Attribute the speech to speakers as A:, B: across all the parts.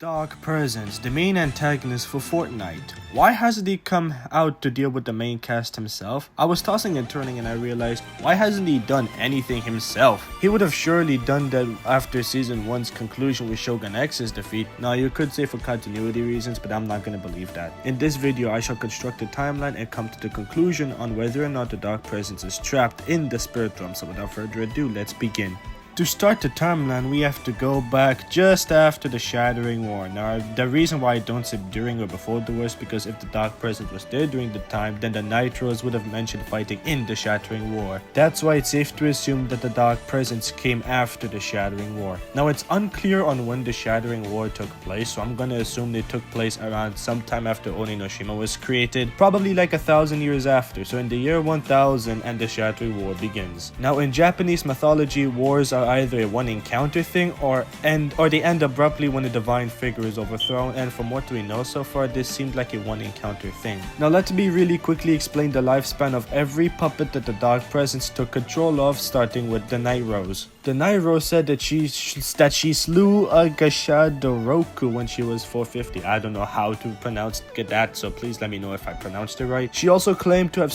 A: Dark Presence, the main antagonist for Fortnite. Why hasn't he come out to deal with the main cast himself? I was tossing and turning and I realized, why hasn't he done anything himself? He would have surely done that after Season 1's conclusion with Shogun X's defeat. Now you could say for continuity reasons, but I'm not gonna believe that. In this video, I shall construct a timeline and come to the conclusion on whether or not the Dark Presence is trapped in the Spirit Realm. So without further ado, let's begin. To start the timeline, we have to go back just after the Shattering War. Now, the reason why I don't say during or before the war is because if the Dark Presence was there during the time, then the Nitros would have mentioned fighting in the Shattering War. That's why it's safe to assume that the Dark Presence came after the Shattering War. Now, it's unclear on when the Shattering War took place, so I'm gonna assume they took place around sometime after Oninoshima was created, probably like 1,000 years after, so in the year 1000 and the Shattering War begins. Now, in Japanese mythology, wars are either a one encounter thing or they end abruptly when a divine figure is overthrown, and from what we know so far, this seemed like a one encounter thing. Now let me really quickly explain the lifespan of every puppet that the Dark Presence took control of, starting with the Night Rose. The Night Rose said that she slew a Gashadoroku when she was 450. I don't know how to pronounce that, so please let me know if I pronounced it right. She also claimed to have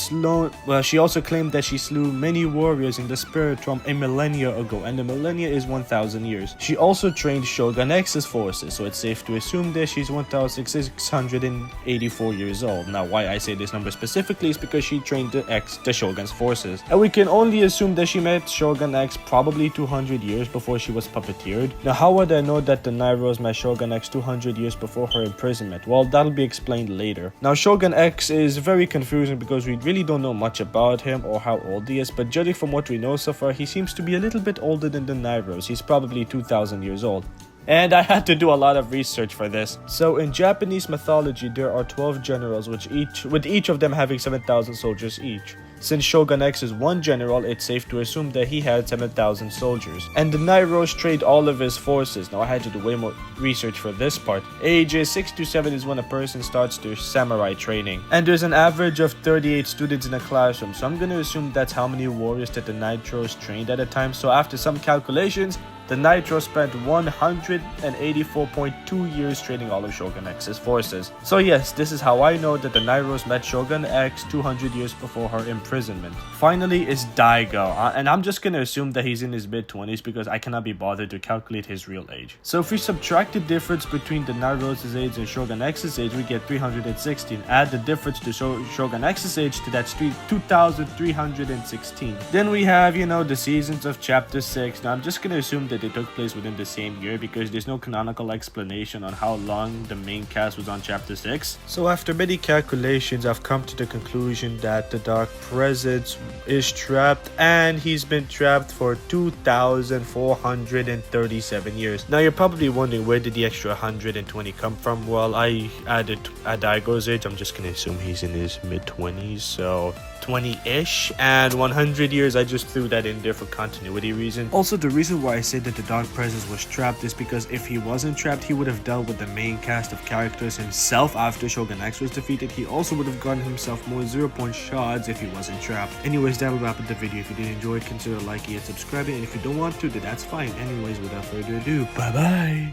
A: claimed that she slew many warriors in the Spirit Realm a millennia ago, and the millennia is 1,000 years. She also trained Shogun X's forces, so it's safe to assume that she's 1,684 years old. Now, why I say this number specifically is because she trained the Shogun's forces, and we can only assume that she met Shogun X probably 200 years before she was puppeteered. Now, how would I know that the Night Rose met Shogun X 200 years before her imprisonment? Well, that'll be explained later. Now, Shogun X is very confusing because we really don't know much about him or how old he is, but judging from what we know so far, he seems to be a little bit older than the Night Rose. He's probably 2,000 years old. And I had to do a lot of research for this. So in Japanese mythology, there are 12 generals, with each of them having 7,000 soldiers each. Since Shogun X is one general, it's safe to assume that he had 7,000 soldiers. And the Night Rose trained all of his forces. Now I had to do way more research for this part. Ages 6 to 7 is when a person starts their samurai training. And there's an average of 38 students in a classroom. So I'm gonna assume that's how many warriors that the Night Rose trained at a time. So after some calculations, the Night Rose spent 184.2 years training all of Shogun X's forces. So yes, this is how I know that the Night Rose met Shogun X 200 years before her imprisonment. Finally is Daigo, and I'm just gonna assume that he's in his mid-20s because I cannot be bothered to calculate his real age. So if we subtract the difference between the Night Rose's age and Shogun X's age, we get 316. Add the difference to Shogun X's age to that 2,316. Then we have, the seasons of Chapter 6. Now I'm just gonna assume that they took place within the same year because there's no canonical explanation on how long the main cast was on Chapter 6. So after many calculations, I've come to the conclusion that the Dark Presence is trapped, and he's been trapped for 2,437 years. Now you're probably wondering, where did the extra 120 come from? Well, I added Daigo's age. I'm just gonna assume he's in his mid-20s, so 20-ish, and 100 years, I just threw that in there for continuity reasons. Also, the reason why I said that the Dark Presence was trapped is because if he wasn't trapped, he would have dealt with the main cast of characters himself after Shogun X was defeated. He also would have gotten himself more 0-point shots if he wasn't trapped. Anyways, that'll wrap up the video. If you did enjoy it, consider liking and subscribing, and if you don't want to, then that's fine. Anyways, without further ado, bye bye.